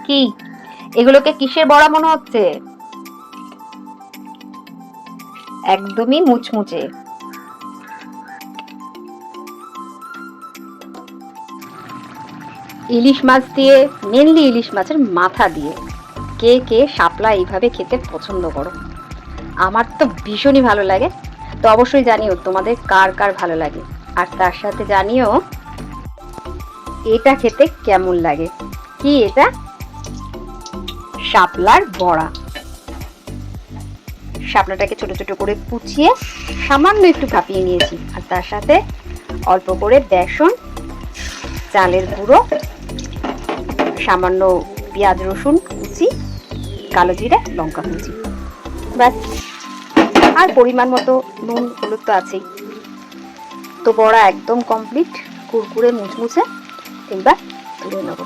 কি এগুলোকে কিসের বড়া মনে হচ্ছে? একদমই মুচমুচে। ইলিশ মাছ দিয়ে, মেনলি ইলিশ মাছের মাথা দিয়ে কে কে শাপলা এইভাবে খেতে পছন্দ করো? আমার তো ভীষণই ভালো লাগে। তো অবশ্যই জানিও তোমাদের কার কার ভালো লাগে, আর তার সাথে জানিও এটা খেতে কেমন লাগে। কি এটা? শাপলার বড়া। শাপলাটাকে ছোট ছোট করে কুচিয়ে সামান্য একটু ভাপিয়ে নিয়েছি, আর তার সাথে অল্প করে বেসন, চালের গুঁড়ো, সামান্য পেঁয়াজ রসুন কুচি, কালো জিরে, লঙ্কা কুচি, ব্যাস। আর পরিমাণ মতো নুন হলুদ তো আছেই। তো বড়া একদম কমপ্লিট, কুরকুরে মুচমুচে। এইবার তুলে নেবো।